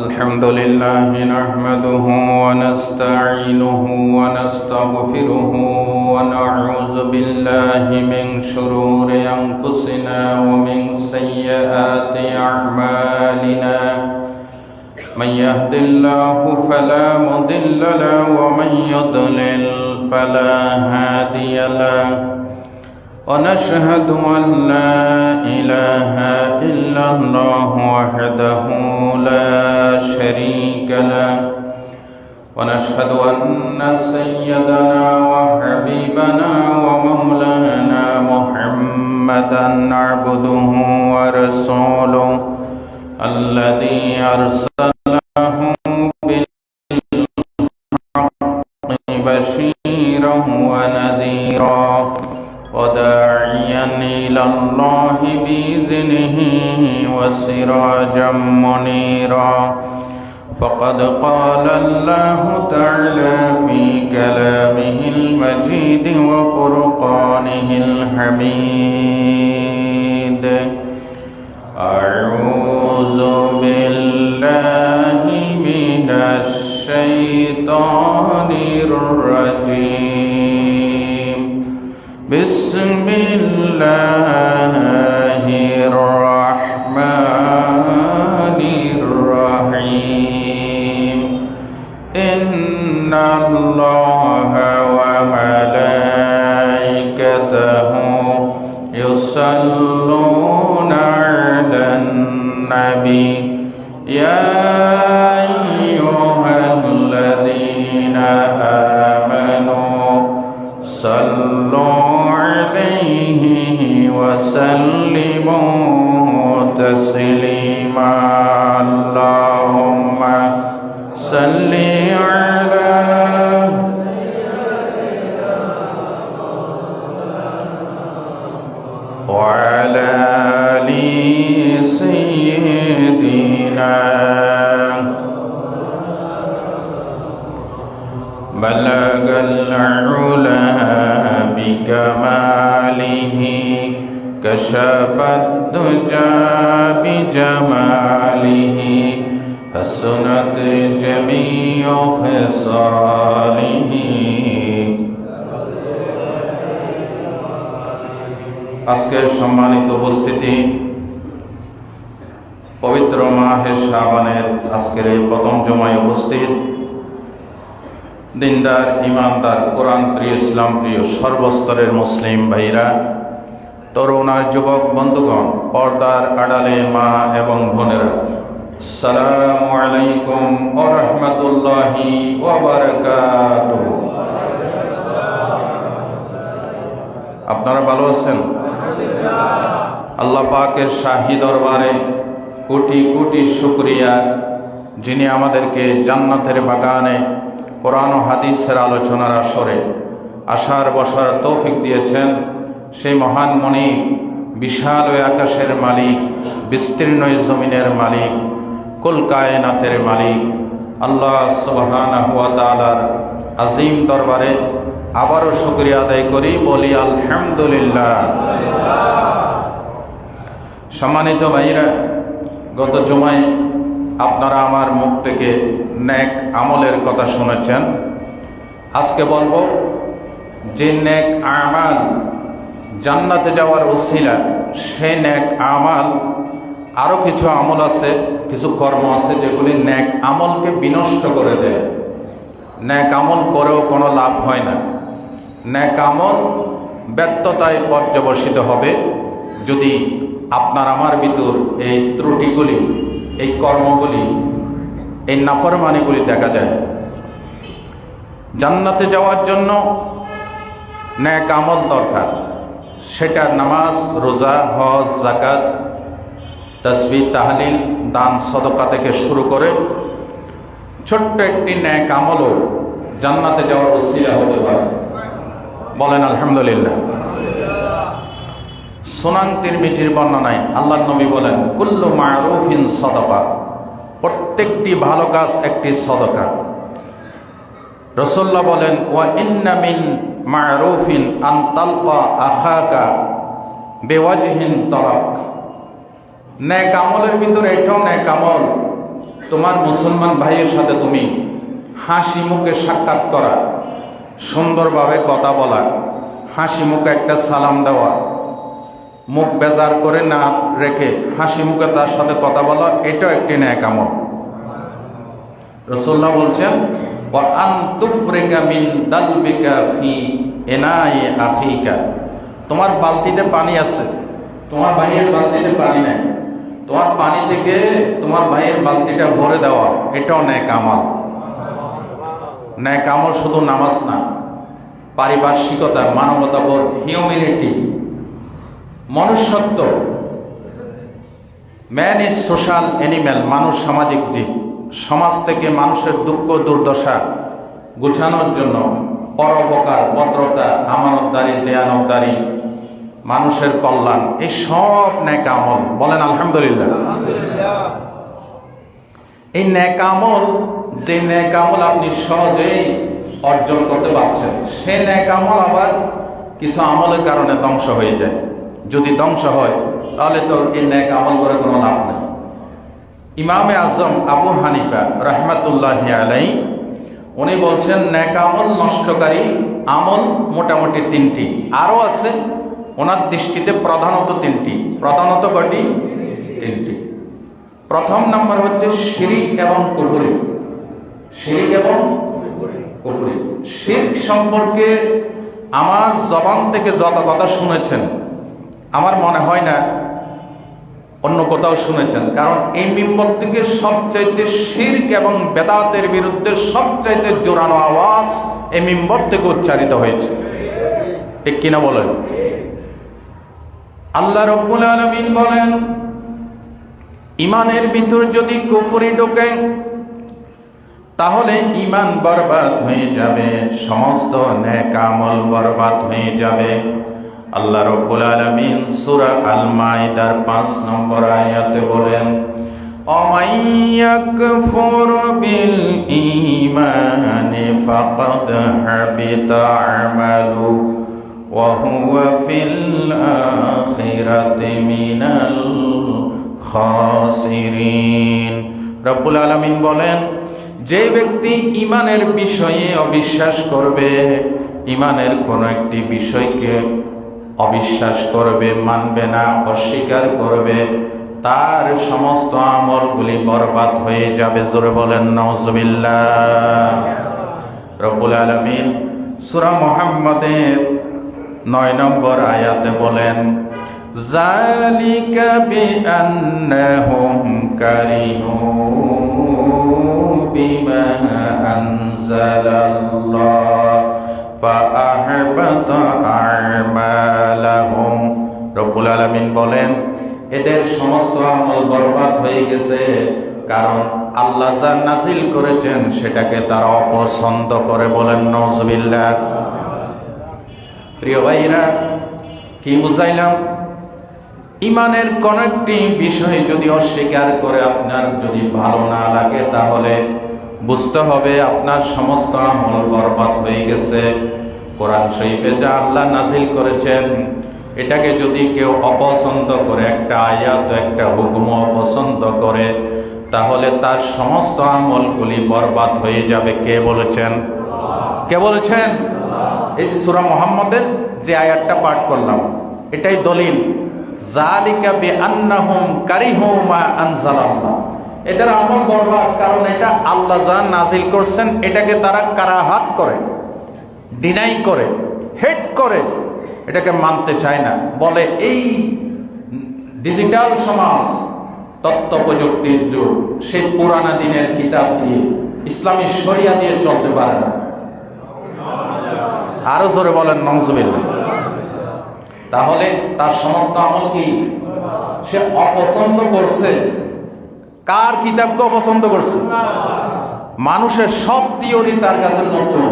الحمد لله نحمده ونستعينه ونستغفره ونعوذ بالله من شرور أنفسنا ومن سيئات أعمالنا من يهد الله فلا مضل له ومن يضلل فلا هادي له ونشهد أن لا إله إلا الله وحده لا شريك له ونشهد أن سيدنا وحبيبنا ومولانا محمدا عبده ورسوله الذي أرسله بالحق بشيرا ونذيرا وداعيا إلى الله بإذنه وسراجا منيرا فقد قال الله تعالى في كلامه المجيد وفرقانه الحميد أعوذ بالله من الشيطان الرجيم بسم الله الرحمن الرحيم إن الله وملائكته يصلون على النبي يا أيها الذين آمنوا صلوا عليه وسلموا تسليما اللهم صل على وعلى آل سيدنا بلغ العلا بكماله كشف الدجى بجماله حسنت جميع خصاله আজকের সম্মানিত উপস্থিতি, পবিত্র মাহে শাবানের আজকের এই প্রথম জুমায় উপস্থিত দিনদার, ইমানদার, কোরআন প্রিয়, ইসলাম প্রিয় সর্বস্তরের মুসলিম ভাইরা, তরুণ আর যুবক বন্ধুগণ, পর্দার আড়ালে মা এবং বোনেরা, আসসালামু আলাইকুম ওয়া রাহমাতুল্লাহি ওয়া বারাকাতুহু। আপনারা ভালো আছেন? আল্লাহ পাকের শাহী দরবারে কোটি কোটি শুকরিয়া, যিনি আমাদেরকে জান্নাতের বাগানে কোরআন ও হাদিসের আলোচনার আসরে আসার বসার তৌফিক দিয়েছেন। সেই মহান মনি, বিশাল আকাশের মালিক, বিস্তীর্ণ জমিনের মালিক, কুল কায়নাতের মালিক আল্লাহ সুবহানাহু ওয়া তাআলার আজিম দরবারে আবারও শুকরিয়া আদায় করি, বলি আলহামদুলিল্লাহ। সম্মানিত ভাইরা, গত জুমায় আপনারা আমার মুখ থেকে নেক আমলের কথা শুনেছেন। আজকে বলবো যে নেক আমাল জান্নাতে যাওয়ার উসিলা, সেই নেক আমাল, আরও কিছু আমল আছে, কিছু কর্ম আছে যেগুলি নেক আমলকে বিনষ্ট করে দেয়। নেক আমল করেও কোনো লাভ হয় না। নেক আমল ব্যর্থতায় পর্যবসিত হবে যদি আপনার আমার ভিতর এই ত্রুটিগুলি, এই কর্মগুলি, এই নাফরমানিগুলি দেখা যায়। জান্নাতে যাওয়ার জন্য নেক আমল দরকার। সেটা নামাজ, রোজা, হজ, যাকাত, তাসবিহ, তাহলিল, দান, সদকা থেকে শুরু করে ছোট্ট একটি নেক আমলও জান্নাতে যাওয়ার উসিলা হতে পারে। বলেন আলহামদুলিল্লাহ। সুনান তিরমিজির বর্ণনায় আল্লাহর নবী বলেন, কুল্লু মারুফিন সাদাকা, প্রত্যেকটি ভালো কাজ একটি সদকা। রাসূলুল্লাহ বলেন, ওয়া ইন্না মিন মারুফিন আন তালকা আখাকা বিওয়াজহিন তারাক, নেক আমলের ভিতরে এটাও নেক আমল, তোমার মুসলমান ভাইয়ের সাথে তুমি হাসি মুখে সাক্ষাৎ করা, সুন্দরভাবে কথা বলা, হাসি মুখে একটা সালাম দেওয়া, মুখ বেজার করে না রেখে হাসি মুখে তার সাথে কথা বলা, এটাও একটি নেক আমল। রাসূলুল্লাহ বলছেন, ওয়া আন তুফরিকা মিন দালবিকা ফি ইনাই আখিকা, তোমার বালতিতে পানি আছে, তোমার ভাইয়ের বালতিতে পানি নাই, তোমার পানি থেকে তোমার ভাইয়ের বালতিটা ভরে দেওয়া, এটাও নেক আমল। নেক আমল শুধু নামাজ না, পারিপার্শ্বিকতা, মানবতাবোধ, হিউম্যানিটি, মনুষ্যত্ব। ম্যান ইজ সোশ্যাল অ্যানিম্যাল, মানুষ সামাজিক জীব। সমাজ থেকে মানুষের দুঃখ দুর্দশা গুছানোর জন্য পরোপকার, ভদ্রতা, আমানতদারি, দেয়ানতদারি, মানুষের কল্যাণ, এই সব নেক আমল। বলেন আলহামদুলিল্লাহ। এই নেক আমল, যে নেক আমল আপনি সহজেই অর্জন করতে পারছেন, সে নেক আমল আবার কিছু আমলের কারণে ধ্বংস হয়ে যায়। যদি ধ্বংস হয় তাহলে তো এই নেক আমল করে কোনো লাভ নেই। ইমামে আজম আবু হানিফা রাহমাতুল্লাহি আলাইহি উনি বলছেন, নেক আমল নষ্টকারী আমল মোটামুটি তিনটি, আরও আছে, ওনার দৃষ্টিতে প্রধানত তিনটি। প্রধানত কয়টি? তিনটি। প্রথম নাম্বার হচ্ছে শিরক এবং কুফরি। শিরক এবং কুফরি। শিরক সম্পর্কে আমার জবান থেকে যত কথা শুনেছেন, আমার মনে হয় না অন্য কোথাও শুনেছেন, কারণ এই মিম্বর থেকে সবচাইতে শিরক এবং বেদাতের বিরুদ্ধে সবচাইতে জোরানো আওয়াজ এই মিম্বর থেকে উচ্চারিত হয়েছে। ঠিক কিনা বলেন? আল্লাহ রাব্বুল আলামিন বলেন, ইমানের ভিতর যদি কুফরি ঢোকে তাহলে ইমান বরবাদ হয়ে যাবে, সমস্ত নেক আমল বরবাদ হয়ে যাবে। আল্লাহ রাব্বুল আলামিন সূরা আল মাইদার 5 নম্বর আয়াতে বলেন, অমাই ইয়াকফুর বিল ঈমানি ফাকাদ হাবিতা আমালু ওয়া হুয়া ফিল আখিরাতি মিনাল খাসিরিন। রব্বুল আলামিন বলেন, যে ব্যক্তি ঈমানের বিষয়ে অবিশ্বাস করবে, ঈমানের কোন একটি বিষয়কে অবিশ্বাস করবে, মানবে না, অস্বীকার করবে, তার সমস্ত আমলগুলি বরবাদ হয়ে যাবে। জোরে বলেন নাউজুবিল্লাহ। রব্বুল আলামিন সূরা মুহাম্মাদের 9 নম্বর আয়াতে বলেন, যালিকা বিআন্নাহুম কারিহু বিমা আনজালাল্লাহ ফাআহবাতা আমালাহুম। রব্বুল আলামিন বলেন, এদের সমস্ত আমল বরবাদ হয়ে গেছে, কারণ আল্লাহ যা নাজিল করেছেন সেটাকে তারা অপছন্দ করে। বলেন নাউজুবিল্লাহ। প্রিয় ভাইরা, কি বুঝাইলাম? ইমানের কোন একটি বিষয় যদি অস্বীকার করে আপনার যদি ভালো না লাগে, তাহলে বুঝতে হবে আপনার সমস্ত আমল বরবাদ হয়ে গেছে। কোরআন শরীফে যা আল্লাহ নাজিল করেছেন এটাকে যদি কেউ অপছন্দ করে, একটা আয়াত, একটা হুকুম অপছন্দ করে, তাহলে তার সমস্ত আমলগুলি বরবাদ হয়ে যাবে। কে বলেছেন? কে বলেছেন? এই যে সূরা মুহাম্মাদের যে আয়াতটা পাঠ করলাম, এটাই দলিল। যালিকা বিআন্নাহুম কারিহু মা আনজালাল্লাহ, এটার আমল বরবাদ, কারণ এটা আল্লাহ যা নাজিল করছেন এটাকে তারা কারাহাত করে, ডিনাই করে, হেট করে, এটাকে মানতে চায় না। বলে এই ডিজিটাল সমাজ, তথ্য প্রযুক্তির যুগ, সেই পুরানা দিনের কিতাব দিয়ে, ইসলামী শরিয়া দিয়ে চলতে পারে না। আরো জোরে বলেন নাউজুবিল্লাহ। তাহলে তার সমস্ত আমল কি সে অপছন্দ করছে? কার কিতাবকে অপছন্দ করছে? মানুষের সব থিওরি তার কাছে নতুন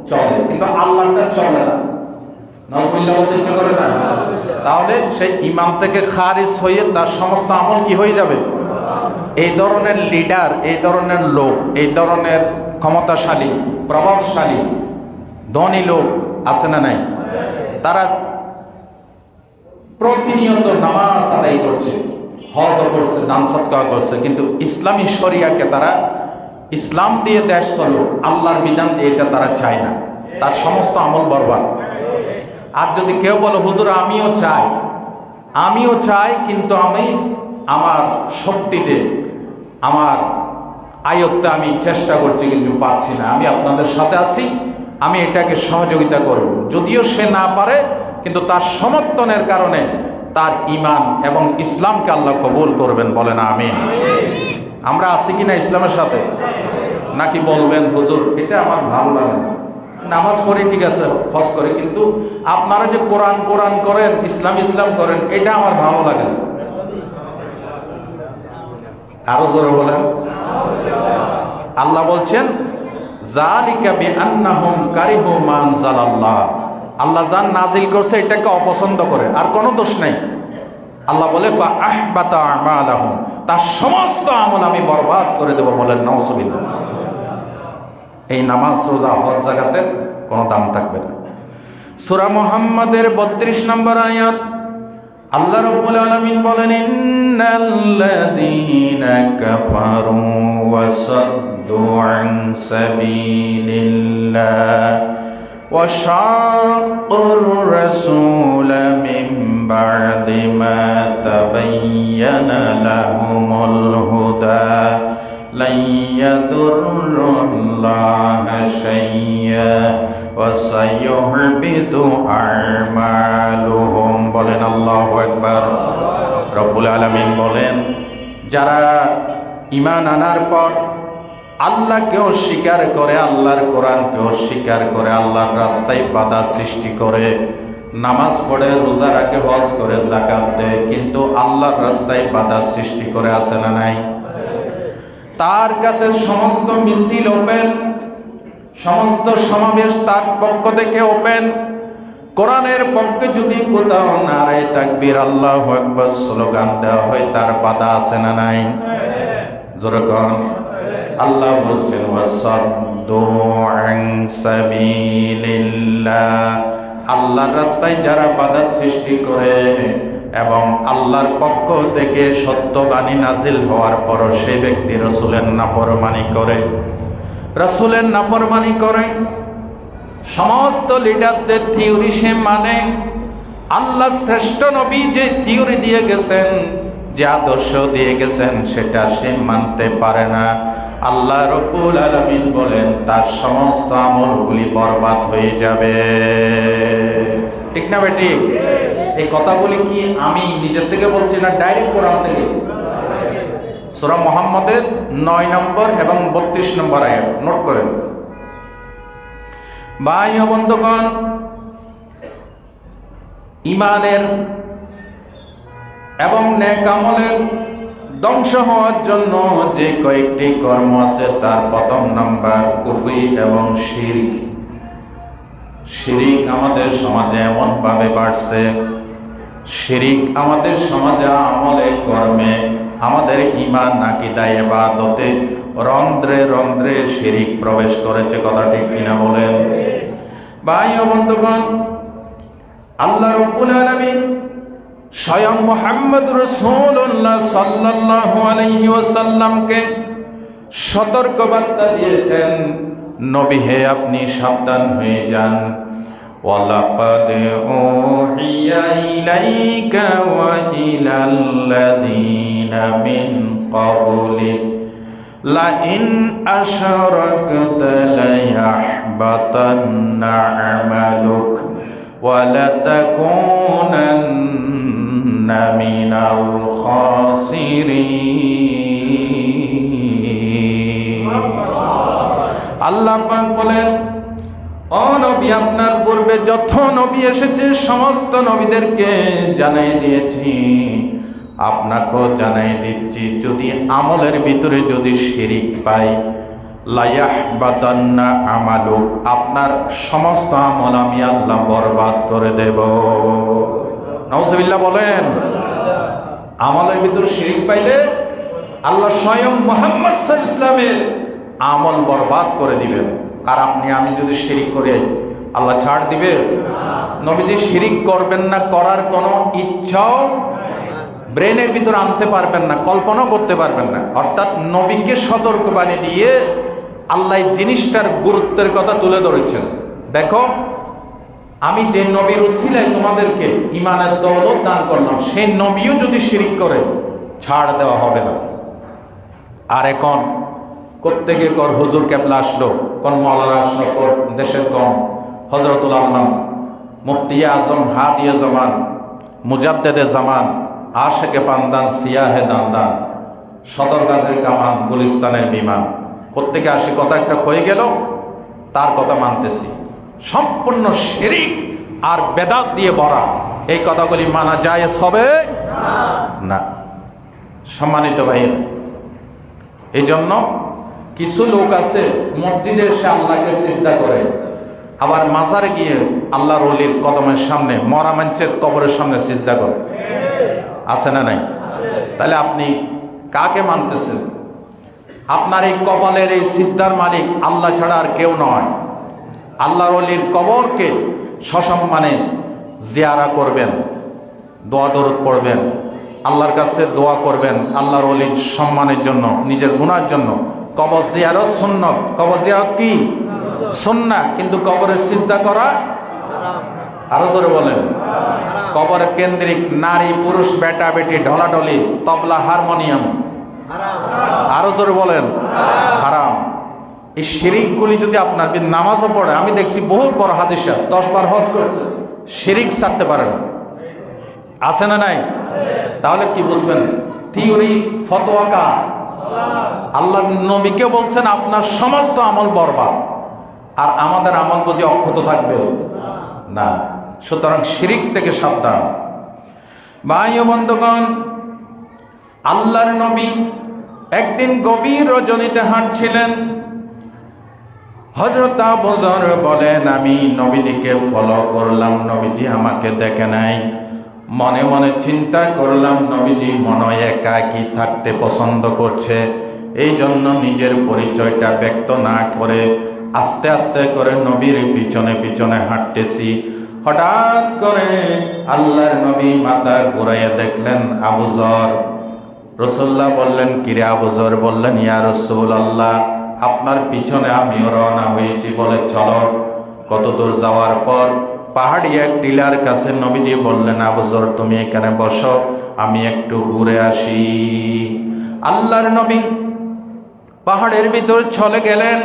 চলে, কিন্তু আল্লাহটা চলে না। নাউজুবিল্লাহ বলতে ইচ্ছে করে না? তাহলে সেই ইমাম থেকে খারিজ হয়ে তার সমস্ত আমল কি হয়ে যাবে? এই ধরনের লিডার, এই ধরনের লোক, এই ধরনের ক্ষমতাশালী, প্রভাবশালী, ধনী লোক আছে না নাই? তারা প্রতিনিয়ত নামাজ আদায় করছে, হজও করছে, দান সদকা করছে, কিন্তু ইসলামী শরিয়াকে তারা ইসলাম দিয়ে দেশ চলো, আল্লাহর বিধান দিয়ে এটা তারা চায় না, তার সমস্ত আমল বরবাদ। আর যদি কেউ বলো হুজুর আমিও চাই কিন্তু আমি আমার শক্তিতে, আমার আয়ত্তে আমি চেষ্টা করছি কিন্তু পারছি না, আমি আপনাদের সাথে আছি, আমি এটাকে সহযোগিতা করব। যদিও সে না পারে, কিন্তু তার সমর্থনের কারণে তার ঈমান এবং ইসলামকে আল্লাহ কবুল করবেন, বলেন আমিন। আমরা আছি কিনা ইসলামের সাথে? নাকি বলবেন হুজুর এটা আমার ভালো লাগে না, নামাজ পড়ি ঠিক আছে, হজ করে, কিন্তু আপনারা যে কোরআন করেন, ইসলাম করেন, এটা আমার ভালো লাগে না। আরো জোরে বলেন। আল্লাহ বলছেন যালিকা বিআন্নাহুম কারিহু মা আনজালাল্লাহ, আল্লাহ যা নাজিল করছে এটাকে অপছন্দ করে, আর কোনো দোষ নাই। আল্লাহ বলে ফা আহবাতা আমালাহুম, তার সমস্ত আমল আমি বরবাদ করে দেব, বলেন নাউজুবিল্লাহ। এই নামাজ, রোজা, হজ যাকাতের কোনো দাম থাকবে না। সূরা মুহাম্মাদের 32 নম্বর আয়াত, আল্লাহ রাব্বুল আলামিন বলেন ইন্নাল্লাযীনা কাফারু ওয়া সাদ্দু আন সাবিলিল্লাহ ওয়া শাক্কুর রাসূলা মিন বা'দি মা তাবায়্যানা লাহুমুল হুদা লান ইয়াদুররুল্লাহা শাইয়্যা ওয়া সায়ুহবিতু আমালুহুম, বলেন আল্লাহু আকবার। রব্বুল আলামিন বলেন যারা ঈমান আনার পর আল্লাহকে অস্বীকার করে, আল্লাহর কোরআনকে অস্বীকার করে, আল্লাহর রাস্তায় বাধা সৃষ্টি করে, নামাজ পড়ে, রোজা রাখে, হজ করে, যাকাত দেয়, কিন্তু আল্লাহর রাস্তায় বাধা সৃষ্টি করে, আছে না নাই? তার কাছে সমস্ত মিছিল ওপেন, সমস্ত সমাবেশ তার পক্ষ থেকে ওপেন। কোরআনের পক্ষে যদি কোথাও নারায়ে তাকবীর আল্লাহু আকবার স্লোগান দেওয়া হয়, তার বাধা আছে না নাই? যেরকম আল্লাহ বলছেন ওয়াসাদ্দু আন সাবিলিল্লাহ, আল্লাহর রাস্তায় যারা বাধা সৃষ্টি করে এবং আল্লাহর পক্ষ থেকে সত্যবাণী নাজিল হওয়ার পর সে ব্যক্তি রাসূলের নাফরমানি করে, সমস্ত লিডারদের থিওরি সে মানে, আল্লাহ শ্রেষ্ঠ নবী যে থিওরি দিয়ে গেছেন, যে আদর্শ দিয়ে গেছেন, সেটা সে মানতে পারে না, আল্লাহ রাব্বুল আলামিন বলেন তার সমস্ত আমলগুলি বরবাদ হয়ে যাবে। ঠিক না বেঠিক? এই কথাগুলি কি আমি নিজের থেকে বলছি না ডাইরেক্ট কোরআন থেকে? সূরা মুহাম্মাদের 9 নম্বর এবং 32 নম্বর আয়াত নোট করেন। ভাই ও বন্ধুগণ, ঈমানের এবং নেক আমলের ধ্বংস হওয়ার জন্য যে কয়েকটি কর্ম আছে, তার প্রথম নাম্বার কুফরি এবং শিরক। শিরিক আমাদের সমাজে এমন ভাবে বাড়ছে, শিরিক আমাদের সমাজে আমলে কর্মে, আমাদের ঈমান আকীদায় ইবাদতে রন্ধ্রে রন্ধ্রে শিরিক প্রবেশ করেছে। কথা ঠিক কিনা বলেন? ভাই ও বন্ধুগণ, আল্লাহ রাব্বুল আলামিন স্বয়ং মুহাম্মদ রাসূলুল্লাহ সাল্লাল্লাহু আলাইহি ওয়াসাল্লামকে সতর্ক বার্তা দিয়েছেন, নবী হে আপনি সাবধান হয়ে যান। ওয়ালাকাদ উহিয়া ইলাইকা ওয়া ইলাল্লাযীনা মিন ক্বাবলিক লা ইন আশরাকতা লায়াহবাতান্না আমালুক ওয়া লাতাকুনান্না মিনাল খাসিরিন। আল্লাহ পাক বলেন, ও নবী, আপনার পূর্বে যত নবী এসেছে সমস্ত নবীদেরকে জানাই দিয়েছি, আপনাকেও জানাই দিচ্ছি, যদি আমলের ভিতরে যদি শিরিক পাই, লায়াহবাতান্না আমালুক, আপনার সমস্ত আমল আমি আল্লাহ বরবাদ করে দেব। নাউজুবিল্লাহ বলেন। আমলের ভিতরে শিরিক পাইলে আল্লাহ স্বয়ং মুহাম্মদ সাল্লাল্লাহু আলাইহি ওয়াসাল্লামের আমল বরবাদ করে দিবেন। আর আপনি আমি যদি শিরিক করি, আল্লাহ ছাড় দিবে? নবীজি শিরিক করবেন না, করার কোনো ইচ্ছাও ব্রেনের ভিতরে আনতে পারবেন না, কল্পনাও করতে পারবেন না। অর্থাৎ নবীকে সতর্কবাণী দিয়ে আল্লাহ জিনিসটার গুরুত্বের কথা তুলে ধরেছেন। দেখো, আমি যে নবীর উসিলায় তোমাদেরকে ঈমানের দৌলত দান করলাম, সেই নবীও যদি শিরিক করে ছাড় দেওয়া হবে না। আর এখন কোত্থেকে কর হুজুর কেবলা আসলো, কোন মাওলানা আসলো, দেশের কম হযরতুল আল্লাহ মুফতি আজম হাদিয়ে জামান মুজাদ্দেদে জামান আশেকে পান্দান সিয়াহে দান্দান সদরগাদের কামান গুলিস্তানের বিমান, কোত্থেকে আসি কথা একটা হয়ে গেল, তার কথা মানতেছি। সম্পূর্ণ শিরিক আর বেদাত দিয়ে ভরা এই কথাগুলি মানা জায়েজ হবে না। সম্মানিত ভাই, এই জন্য কিছু লোক আছে মসজিদে এসে আল্লাহকে সিজদা করে, আবার মাজারে গিয়ে আল্লাহর ওলির কদমের সামনে, মরা মানুষের কবরের সামনে সিজদা করে। আছে না নাই? তাহলে আপনি কাকে মানতেছেন? আপনার এই কপালের এই সিজদার মালিক আল্লাহ ছাড়া আর কেউ নয়। আল্লাহর ওলির কবরকে সসম্মানে জিয়ারা করবেন, দোয়া দরুদ পড়বেন, আল্লাহর কাছে দোয়া করবেন আল্লাহর ওলির সম্মানের জন্য, নিজের গুনার জন্য। কবর জিয়ারত সুন্নাত, কবর জিয়ারত কি সুন্নাহ, কিন্তু কবরে সিজদা করা আরো জোরে বলেন। কবর কেন্দ্রিক নারী পুরুষ বেটা বেটি ঢলাঢলি তবলা হারমোনিয়াম আরো জোরে বলেন হারাম। এই শিরিকগুলি যদি আপনার নামাজও পড়ে, আমি দেখছি বহু বড় হাদিস 10 বার হজ করেছে, শিরিক ছাড়তে পারে না। আছে না নাই? তাহলে কি বুঝবেন? থিওরি ফতোয়া কা আল্লাহ নবীকে বলছেন আপনার সমস্ত আমল বরবাদ, আর আমাদের আমল বুঝি অক্ষত থাকবে না। সুতরাং শিরিক থেকে সাবধান। ভাই ও বন্ধুগণ, আল্লাহর নবী একদিন গভীর রজনীতে হাঁটছিলেন। হযরত আবু যর বলেন, আমি নবীজিকে ফলো করলাম, নবীজি আমাকে দেখে নাই। মনে মনে চিন্তা করলাম নবীজি মনে হয় একাকী থাকতে পছন্দ করছে, এই জন্য নিজের পরিচয়টা ব্যক্ত না করে আস্তে আস্তে করে নবীর পিছনে পিছনে হাঁটতেছি। হঠাৎ করে আল্লাহর নবী মাথা ঘুরাইয়া দেখলেন আবু যর। রাসূলুল্লাহ বললেন, কিরে আবু যর? বললেন, ইয়া রাসূলুল্লাহ, আপনার পিছনে আমিও রওনা হয়েছি। বলে, চলো। কত দূর যাওয়ার পর পাহাড়ি এক টিলার কাছে নবীজি বললেন, আবু যর তুমি এখানে বসো, আমি একটু ঘুরে আসি। আল্লাহর নবী পাহাড়ের ভিতর চলে গেলেন।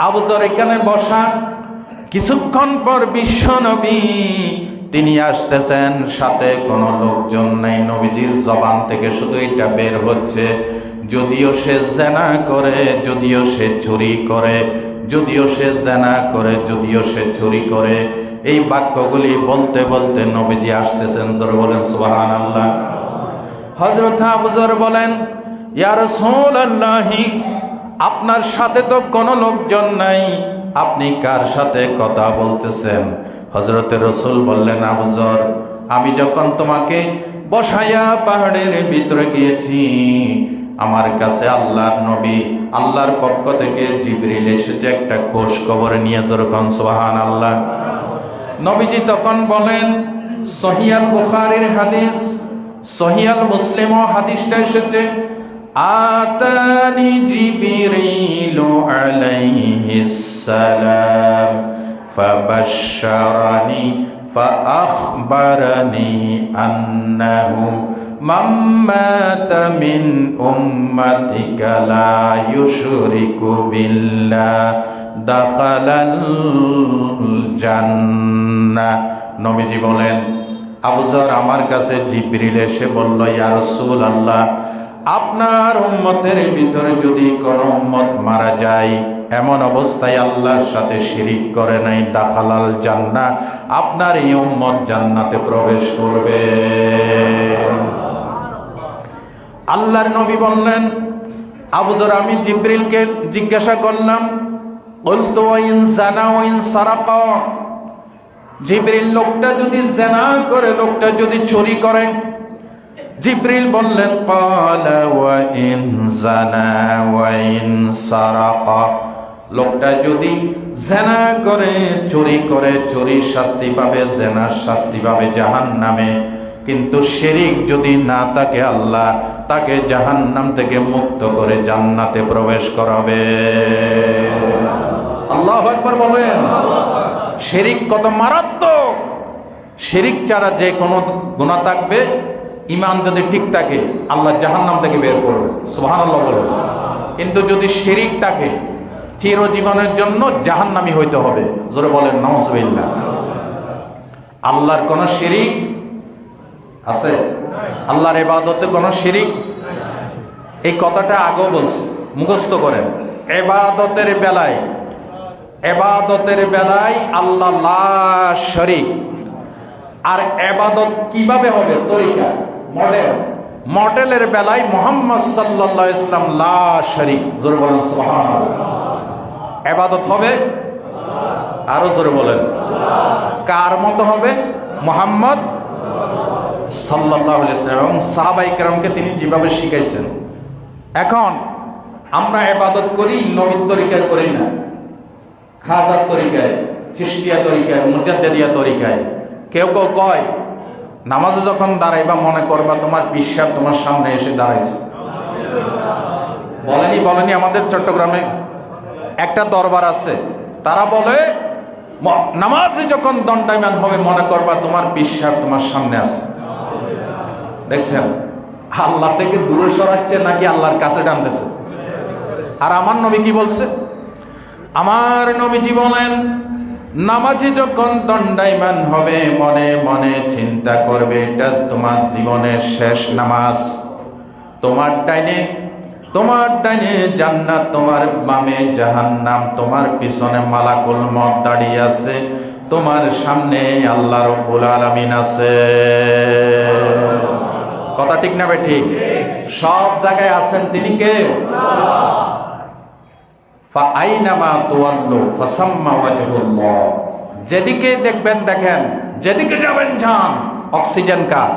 আবু যর এখানে বসা। কিছুক্ষণ পর বিশ্ব নবী তিনি আসতেছেন, সাথে কোনো লোকজন নেই। নবীজির জবান থেকে শুধু এটা বের হচ্ছে, যদিও সে জেনা করে, যদিও সে চুরি করে, যদিও সে জেনা করে, যদিও সে চুরি করে। এই বাক্যগুলি বলতে বলতে নবীজি আসতেছেন। জোরে বলেন সুবহানাল্লাহ। হযরত আবু যর বলেন, ইয়া রাসূলুল্লাহ, আপনার সাথে তো কোনো লোকজন নাই, আপনি কার সাথে কথা বলতেছেন? হযরতে রাসূল বললেন, আবু যর, আমি যখন তোমাকে বসাইয়া পাহাড়ের ভিতরে গিয়েছি, আমার কাছে আল্লাহর নবী, আল্লাহর পক্ষ থেকে জিবরিল এসেছে একটা খোঁজ খবর নিয়ে। যেরকম সুবহানাল্লাহ। নবীজি তখন বলেন, সহিহ আল বুখারীর হাদিস, সহিহ আল মুসলিমও হাদিসটা এসেছে, আতানি জিবরিলু আলাইহিস সালাম ফাবাশশারানি ফাআখবারানি আন্নাহু মান মাতা মিন উম্মাতিকা লা ইউশরিকু বিল্লাহ দাখালাল জান্নাহ। নবীজি বলেন, আবু যর, আমার কাছে জিবরিল এসে বলল, ইয়া রাসূলুল্লাহ, আপনার উম্মতের ভিতরে যদি কোনো উম্মত মারা যায় এমন অবস্থায় আল্লাহর সাথে শিরিক করে নাই, দাখালাল জান্নাহ, আপনার এই উম্মত জান্নাতে প্রবেশ করবে। আল্লাহর নবী বললেন, আবু যর, আমি জিবরিলকে জিজ্ঞাসা করলাম, কুলতু ওয়া ইন জানা ওয়া ইন সারাকা, জিবরিল, লোকটা যদি জিনা করে, লোকটা যদি চুরি করে? জিবরিল বললেন, ক্বালা ওয়া ইন জানা ওয়া ইন সারাকা, লোকটা যদি জিনা করে, চুরি করে, চুরির শাস্তি পাবে, জিনার শাস্তি পাবে জাহান্নামে। কিন্তু শিরিক যদি না থাকে আল্লাহ তাকে জাহান্নাম থেকে মুক্ত করে জান্নাতে প্রবেশ করাবে। আল্লাহু আকবার বলেন। শিরিক কত মারাত্মক! শিরিক ছাড়া যে কোনো গুনাহ থাকবে, ঈমান যদি ঠিক থাকে আল্লাহ জাহান্নাম থেকে বের করবে। সুবহানাল্লাহ বলেন। কিন্তু যদি শিরিক থাকে চিরজীবনের জন্য জাহান্নামী হইতে হবে। জোরে বলেন নাউজুবিল্লাহ। আল্লাহর কোন শিরিক আছে? আল্লাহর ইবাদতে কোন শিরিক? এই কথাটা আগেও বলছি, মুখস্থ করেন। ইবাদতের বেলায় আল্লাহ লা শরীক। আর ইবাদত কিভাবে হবে? তরিকা, মডেলের বেলায় মুহাম্মদ সাল্লাল্লাহু আলাইহি ওয়াসাল্লাম লা শরীক। জোরে বলেন সুবহানাল্লাহ। ইবাদত হবে আরো জোরে বলেন কার মতো হবে? মুহাম্মদ সাল্লাল্লাহু আলাইহি ওয়াসাল্লাম এবং সাহাবায়ে কেরামকে তিনি যেভাবে শিখাইছেন। এখন আমরা ইবাদত করি নবীর তরিকায়, করি না খাজার তরিকায়, চিশতিয়া তরিকায়, মুজাদ্দিদিয়া তরিকায়। কেউ কেউ কয় নামাজে যখন দাঁড়াইবা মনে করবা তোমার বিশ্বাস তোমার সামনে এসে দাঁড়াইছে। বলেনি আমাদের চট্টগ্রামে একটা দরবার আছে, তারা বলে নামাজে যখন দণ্ডায়মান হবে মনে করবা তোমার বিশ্বাস তোমার সামনে আছে। দেখছেন আল্লাহ থেকে দূরে সরাচ্ছে নাকি আল্লাহর কাছে টানতেছে? আর আমার নবী কি বলছে? আমার নবীজি বলেন নামাজি যখন দণ্ডায়মান হবে মনে মনে চিন্তা করবে এটা তোমার জীবনের শেষ নামাজ। তোমার ডাইনে জান্নাত, তোমার বামে জাহান্নাম, তোমার পিছনে মালাকুল মউত দাঁড়িয়ে আছে, তোমার সামনে আল্লাহ রাব্বুল আলামিন আছে। কথা ঠিক না ঠিক? সব জায়গায় আছেন তিনি কে? ফাআইনামা তুওয়াল্লু ফাসাম্মা ওয়াজহুল্লাহ। যেদিকে দেখবেন দেখেন, যেদিকে যাবেন যান। অক্সিজেন কার?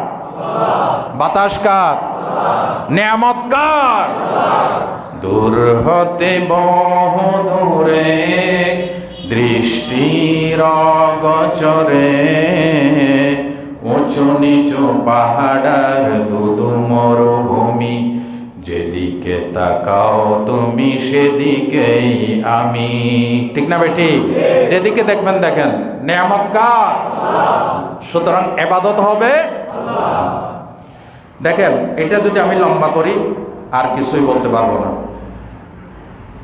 বাতাস কার? নিয়ামত কার? দূর হতে বহু দূরে দৃষ্টির গোচরে উঁচু নিচু পাহাড় দুদু মরুভূমি, যেদিকে তাকাও তুমি সেদিকেই আমি। ঠিক না ঠিক? যেদিকে দেখবেন দেখেন। নিয়ামত কার? সুতরাং ইবাদত হবে। দেখেন এটা যদি আমি লম্বা করি আর কিছুই বলতে পারবো না।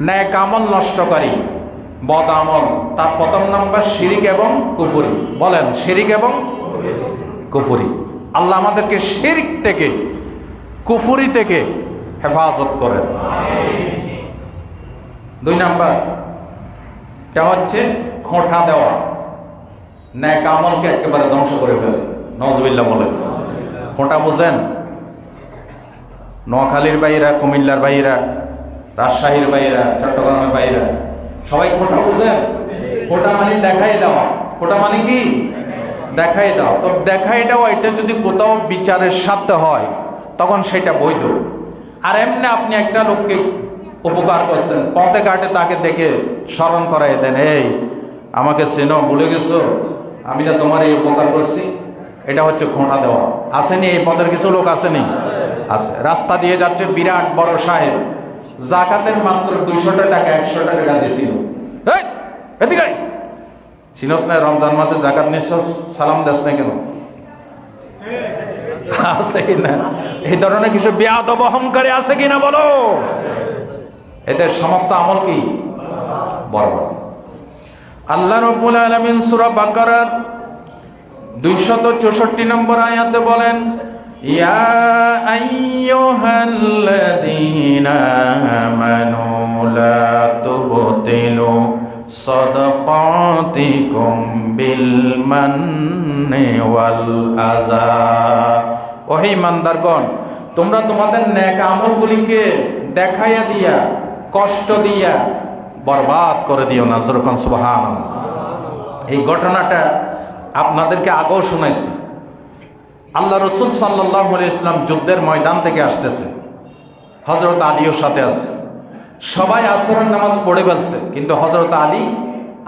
নেক আমল নষ্টকারী বদ আমল, তার প্রথম নাম্বার শিরিক এবং কুফরি। বলেন শিরিক এবং কুফরি। আল্লাহ আমাদেরকে শিরিক থেকে কুফরি থেকে হেফাজত করেন। দুই নাম্বার এটা হচ্ছে খোঁটা দেওয়া, নেক আমলকে একেবারে ধ্বংস করে ফেলে। নাউজুবিল্লাহ বলেন। খোঁটা বুঝেন? নোয়াখালীর বাইরা, কুমিল্লার বাইরা, রাজশাহীর বাইরা, চট্টগ্রামের বাইরা সবাই খোঁটা বুঝেন? খোঁটা মানে দেখাই দেওয়া। খোঁটা মানে কি? দেখাই দাও। তো দেখাই দেওয়া এটা যদি কোথাও বিচারের সাথে হয় তখন সেটা বৈধ। আর এমনি আপনি একটা লোককে উপকার করছেন, পথে ঘাটে তাকে দেখে স্মরণ করাই দেন, এই আমাকে চেনো, ভুলে গেছো, আমি না তোমার এই উপকার করছি, এটা হচ্ছে খোঁটা দেওয়া। আসেনি এই পদের কিছু লোক? আসেনি? আছে। রাস্তা দিয়ে যাচ্ছে বিরাট বড় সাহেব, জাকাতের মাত্র 200 টাকা 100 টাকা দিয়েছিল। এদিকে চিনস না? রমজান মাসে জাকাত নিচ্ছ, সালাম দেশ না কেন? আছে কিনা? এই ধরনের কিছু বেয়াদব অহংকারী আছে কিনা বলো? এদের সমস্ত আমল কি বরবাদ। আল্লাহ রাব্বুল আলামিন সূরা বাকারার 264 নম্বর আয়াতে বলেন, ইয়া আইয়ুহাল্লাযীনা আমানু লা তুবতিলু সাদাকাতিকুম বিল মান্নি ওয়াল আযা। ওহে ইমানদারগণ, তোমরা তোমাদের নেক আমলগুলিকে দেখাইয়া দিয়া, কষ্ট দিয়া বরবাদ করে দিও না। যেরকম সুবহানাল্লাহ। এই ঘটনাটা আপনাদেরকে আগেও শোনাইছি। আল্লাহ রাসূল সাল্লাল্লাহু আলাইহি ওয়াসাল্লাম যুদ্ধের ময়দান থেকে আসতেছে, হযরত আলীও সাথে আছে। সবাই আসরের নামাজ পড়ে ফেলছে, কিন্তু হযরত আলী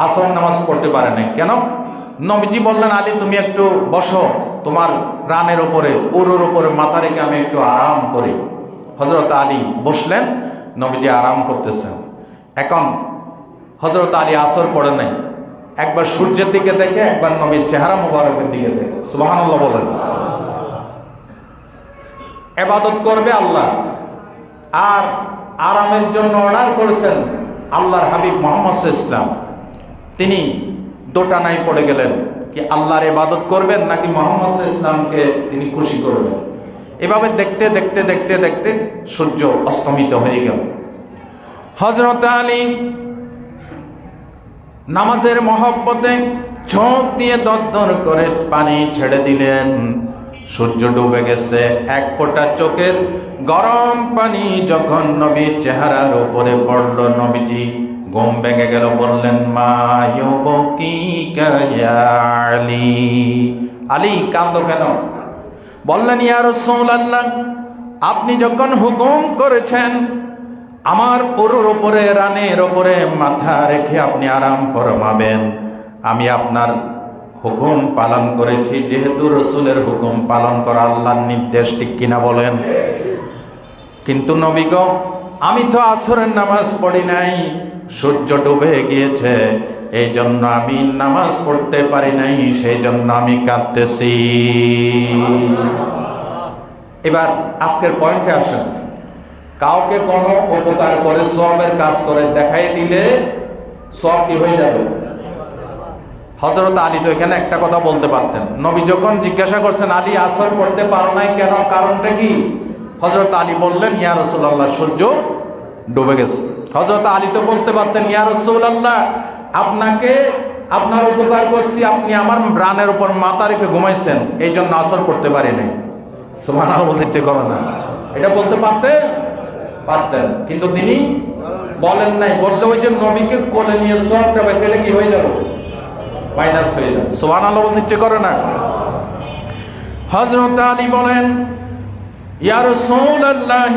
আসরের নামাজ পড়তে পারে নাই। কেন? নবীজি বললেন, আলী তুমি একটু বসো, তোমার রানের উপরে উরুর উপরে মাথা রেখে আমি একটু আরাম করি। হযরত আলী বসলেন, নবীজি আরাম করতেছেন। এখন হযরত আলী আসর পড়ে নাই, একবার সূর্যের দিকে দেখে, একবার নবীর চেহারা মুবারকের দিকে দেখে। সুবহানাল্লাহ বলেন। ইবাদত করবে আল্লাহ, আর আরামের জন্য অর্ডার করেছেন আল্লাহর হাবিব মুহাম্মদ সাল্লাল্লাহু আলাইহি ওয়াসাল্লাম। তিনি দোটানায় পড়ে গেলেন, কি আল্লাহর ইবাদত করবেন নাকি মুহাম্মদ সাল্লাল্লাহু আলাইহি ওয়াসাল্লামকে তিনি খুশি করবেন। এভাবে দেখতে দেখতে দেখতে দেখতে সূর্য অস্তমিত হয়ে গেল। হযরত আলী নামাজের মহব্বতে চোখ দিয়ে দরদর করে পানি ছেড়ে দিলেন। সূর্য ডুবে গেছে, এক ফোঁটা চোখের গরম পানি যখন নবীর চেহারার উপরে পড়ল, নবীজি ঘুম ভেঙে গেল। বললেন, মা ইউবকিকা ইয়া আলী, আলী কাঁদো কেন? বললেন, ইয়া রাসূলুল্লাহ, আপনি যখন হুকুম করেছেন আমার পুরুর উপরে রানের উপরে মাথা রেখে আপনি আরাম ফরমাবেন, আমি আপনার হুকুম পালন করেছি। যেহেতু রাসূলের হুকুম পালন করা আল্লাহর নির্দেশ, ঠিক কিনা বলেন? কিন্তু নবী গো, আমি তো আসরের নামাজ পড়ি নাই, সূর্য ডুবে গিয়েছে, এই জন্য আমি নামাজ পড়তে পারি নাই, সেই জন্য আমি কাঁদতেছি। এবার আজকের পয়েন্টে আসেন। কাউকে কোনো উপকার করে সওয়াবের কাজ করে দেখাই দিলে সওয়াব কি হয়ে যাবে? হযরত আলী তো এখানে একটা কথা বলতে পারতেন। নবী যখন জিজ্ঞাসা করছেন, আলী আসর পড়তে পারো নাই কেন, কারণটা কি? হযরত আলী বললেন, ইয়া রাসূলুল্লাহ, সূর্য ডুবে গেছে। হযরত আলী তো বলতে পারতেন, ইয়া রাসূলুল্লাহ, আপনাকে আপনার উপকার করছি, আপনি আমার রানের উপর মাথা রেখে ঘুমাইছেন, এই জন্য আসর পড়তে পারি নাই। সুবহানাল্লাহ বলতে ইচ্ছে করে না? এটা বলতে পারতেন, কিন্তু তিনি বলেন নাই। বললে ওই যে নবীকে কোলে নিয়ে সওয়াবটা পাইছে, এটা কি হয়ে যাবে? মাইনাস হয়ে যাবে। সুবহানাল্লাহ বলতে ইচ্ছে করে না? হযরত আলী বলেন, ইয়া রাসূলুল্লাহ,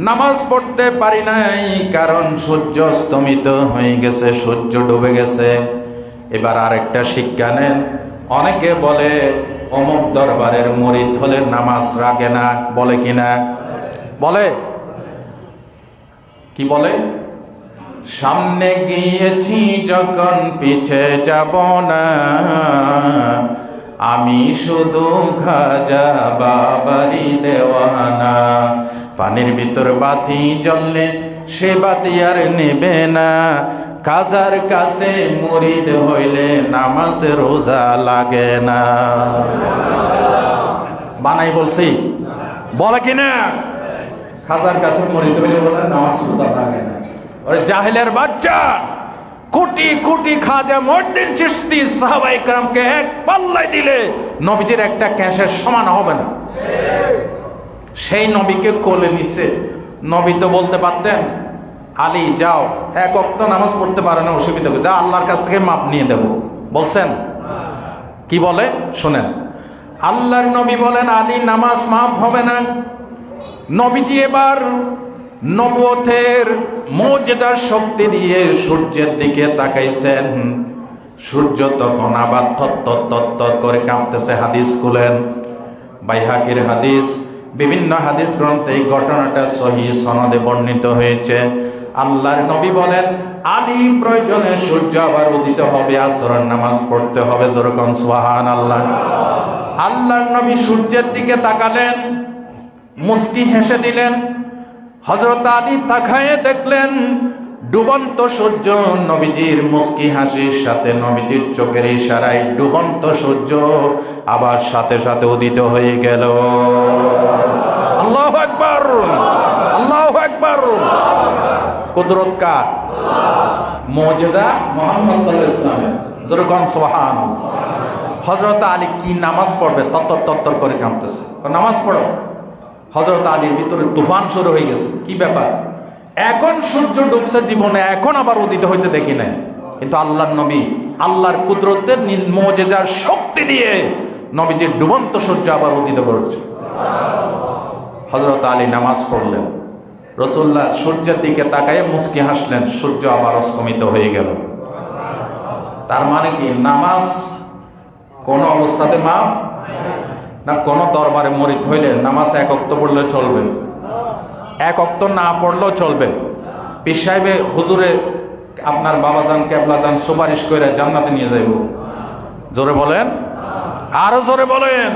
নামাজ পড়তে পারি নাই কারণ সূর্য অস্তমিত হয়ে গেছে, সূর্য ডুবে গেছে। এবার আরেকটা শিক্ষা নেন। অনেকে বলে অমুক দরবারের মুরিদ হলে নামাজ রাখে না, বলে কিনা? বলে কি বলে? সামনে গিয়েছি যখন পিছে যাব না, আমি শুধু খাজা বাবারি দেওয়ানা। পানির ভিতর বাতি জ্বললে সে বাতি আর নেবে না, খাজার কাছে মুরিদ হইলে নামাজ রোজা লাগে না। বানাই বলছি? বলে কিনা? খাজার কাছে মুরিদ হইলে বলে নামাজ রোজা লাগে না। ওরে জাহেলের বাচ্চা, কোটি কোটি খাজা মঈনুদ্দিন চিশতি সাহাবায়ে কেরামকে এক পাল্লায় দিলে নবীজির একটা ক্যাশের সমান হবে না। সেই নবীকে কোলে নিছে। নবী তো বলতে পারতেন, আলী যাও, এক ওয়াক্ত নামাজ পড়তে পারে না, অসুবিধা হবে, যা আল্লাহর কাছ থেকে মাপ নিয়ে দেব। বলছেন? কি বলে শুনেন। আল্লাহর নবী বলেন, আলী নামাজ মাপ হবে না। নবীজি এবার নবুয়তের মুজিজার শক্তি দিয়ে সূর্যের দিকে তাকাইছেন। সূর্য তখন আবার থর করে কাঁপতেছে। হাদিস খুলেন, বাইহাকির হাদিস, বিভিন্ন হাদিস গ্রন্থে এই ঘটনাটা সহিহ সনদে বর্ণিত হয়েছে। আল্লাহর নবী বলেন, আলী প্রয়োজনে সূর্য আবার উদিত হবে, আসরের নামাজ পড়তে হবে। যেরকম সুবহানাল্লাহ। আল্লাহর নবী সূর্যের দিকে তাকালেন, মুস্কি হেসে দিলেন। হযরত আলী তাকায়ে দেখলেন ডুবন্ত সূর্য। নবীজির মুস্কি হাসির সাথে নবীজির চোখের ইশারায় ডুবন্ত সূর্য আবার সাথে সাথে উদিত হয়ে গেল। আল্লাহু আকবার, আল্লাহু আকবার। কুদরত কার? মুজিজা মুহাম্মদ সাল্লাল্লাহু আলাইহি ওয়াসাল্লামের। যেরকম সুবহানাল্লাহ। হযরত আলী কি নামাজ পড়বে, তত্তর করে কাঁপতেছে। নামাজ পড়ো। হযরত আলীর ভিতরে তুফান শুরু হয়ে গেছে। কি ব্যাপার? এখন সূর্য ডুবছে জীবনে, এখন আবার উদিত হইতে দেখি নাই, কিন্তু আল্লাহর নবী আল্লাহর কুদরতের মুজিজার শক্তি দিয়ে নবীজির ডুবন্ত সূর্য আবার উদিত করেছে। হযরত আলী নামাজ পড়লেন। রাসূলুল্লাহ সূর্যের দিকে তাকায়ে মুস্কি হাসলেন। সূর্য আবার অস্তমিত হয়ে গেল। তার মানে কি? নামাজ কোন অবস্থাতে মাপ না কোন দরবারে মুরিদ হইলে নামাজ এক ওয়াক্ত পড়লে চলবে, এক ওয়াক্ত না পড়লেও চলবে। পীর সাহেবে হুজুরে আপনার বাবাজান কেবলাজান সুপারিশ করে জান্নাতে নিয়ে যাইব। জোরে বলেন, আরো জোরে বলেন।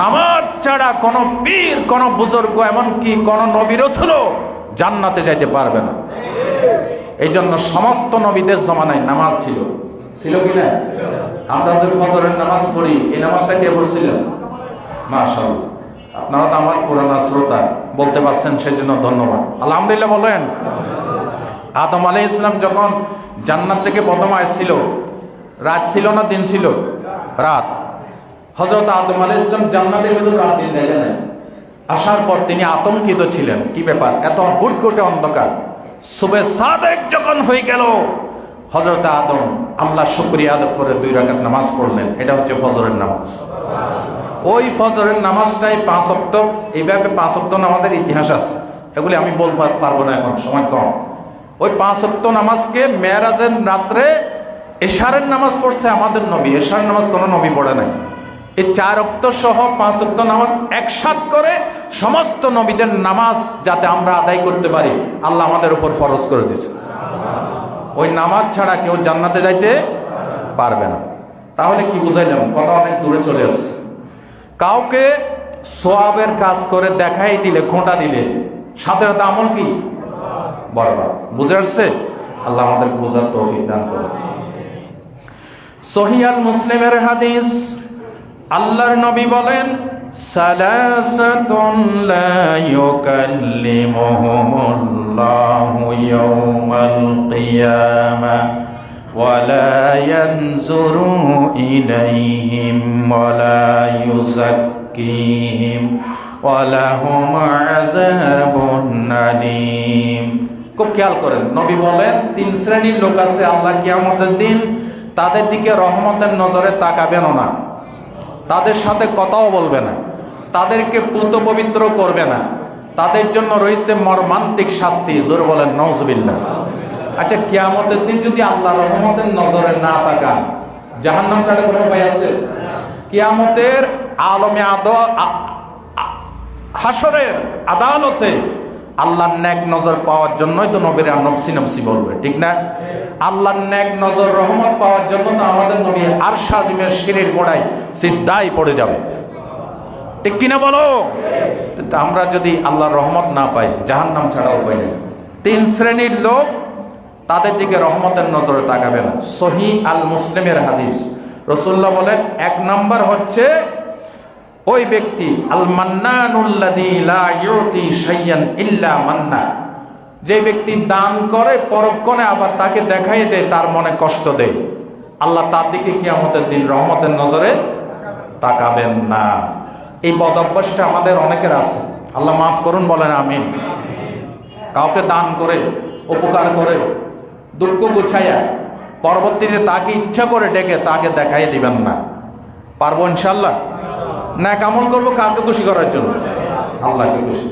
নামাজ ছাড়া কোন পীর, কোন বুজুর্গ, এমনকি কোন নবী রাসূল জান্নাতে যাইতে পারবে না। এই জন্য সমস্ত নবীদের জমানায় নামাজ ছিল, ছিল কি না? আমরা যে ফজরের নামাজ পড়ি, এই নামাজটা কে পড়ছিলেন? মাশাআল্লাহ, আপনারা তো আমার পুরানা শ্রোতা, বলতে পারছেন সেজন্য ধন্যবাদ, আলহামদুলিল্লাহ বলেন। আদম আলাইহিস সালাম যখন জান্নাত থেকে প্রথম আসছিল, রাত ছিল না দিন ছিল? রাত। হযরত আদম আলাইহিস সালাম জান্নাতের ভিতর রাত দিন দেখেন নাই। আসার পর তিনি আতঙ্কিত ছিলেন, কি ব্যাপার, এত গুটগুটে অন্ধকার। সুবে সাদেক যখন হয়ে গেল, হযরত আদম আল্লাহ শুকরিয়া আদায় করে 2 রাকাত নামাজ পড়লেন। এটা হচ্ছে ফজরের নামাজ। ওই ফজরের নামাজটাই 5 ওয়াক্ত। এইভাবে 5 ওয়াক্ত নামাজের ইতিহাস আছে, এগুলি আমি বলতে পারবো না, এখন সময় কম। ওই 5 ওয়াক্ত নামাজকে মেরাজের রাত্রে এশারের নামাজ পড়ছে আমাদের নবী। এশারের নামাজ কোনো নবী পড়ে নাই। এই 4 ওয়াক্ত সহ 5 ওয়াক্ত নামাজ একসাথ করে সমস্ত নবীদের নামাজ যাতে আমরা আদায় করতে পারি, আল্লাহ আমাদের উপর ফরজ করে দিয়েছে। ওই নামাজ ছাড়া কেউ জান্নাতে যাইতে পারবে না। তাহলে কি বুঝাইলাম? কথা অনেক দূরে চলে আসছে। কাউকে সওয়াবের কাজ করে দেখাই দিলে, খোঁটা দিলে, সাথে সাথে আমল কি বরবাদ। বুঝে আসছে? আল্লাহ আমাদেরকে বোঝার তৌফিক দান করুন। সহিহ আল মুসলিমের হাদিস, আল্লাহর নবী বলেন, সালাসাতুন লা ইউকাল্লিমুহুমুল্লাহু ইয়াওমাল কিয়ামাহ ওয়া লা ইয়ানজুরু ইলাইহিম ওয়া লা ইউযাক্কিহিম ওয়া লাহুম আযাবুন আলীম। খুব খেয়াল করেন, নবী বলেন 3 শ্রেণীর লোক আছে আল্লাহ কিয়ামতের দিন তাদের দিকে রহমতের নজরে তাকাবেন না, তাদের সাথে কথাও বলবে না, তাদেরকে পুত পবিত্র করবে না, তাদের জন্য রয়েছে মর্মান্তিক শাস্তি। জোরে বলেন নাউজুবিল্লাহ। আচ্ছা, কিয়ামতের দিন যদি আল্লাহ রহমতের নজরে না তাকান, জাহান্নাম ছাড়া কোনো উপায় আছে? কিয়ামতের আলমে হাসরের আদালতে আল্লাহর নেক নজর পাওয়ার জন্যই তো নবীরা নফসি নফসি বলবে, ঠিক না? আল্লাহর নেক নজর রহমত পাওয়ার জন্য তো আমাদের নবী আরশ আজিমের সিঁড়ির গোড়ায় সিজদায় পড়ে যাবে, ঠিক কিনা বলো? আমরা যদি আল্লাহর রহমত না পাই, জাহান্নাম ছাড়া উপায় নেই। 3 শ্রেণীর লোক, তাদের দিকে রহমতের নজরে তাকাবে না। সহিহ আল মুসলিমের হাদিস, রাসূলুল্লাহ বলেন, 1 নাম্বার হচ্ছে ওই ব্যক্তি আল মান্নানুল্লাযী লা ইউতি শাইয়ান ইল্লা মান্না, যে ব্যক্তি দান করে পরক্ষণে আবার তাকে দেখাই দেয়, তার মনে কষ্ট দেয়, আল্লাহ তার দিকে কিয়ামতের দিন রহমতের নজরে তাকাবেন না। এই বদ অভ্যাসটা আমাদের অনেকের আছে, আল্লাহ মাফ করুন, বলেন আমিন। কাউকে দান করে, উপকার করে, দুঃখ গুছাইয়া পরবর্তীতে তাকে ইচ্ছা করে ডেকে তাকে দেখাই দিবেন না। পারবো ইনশাআল্লাহ? না কামল করবো কাকে খুশি করার জন্য? আল্লাহকে খুশি।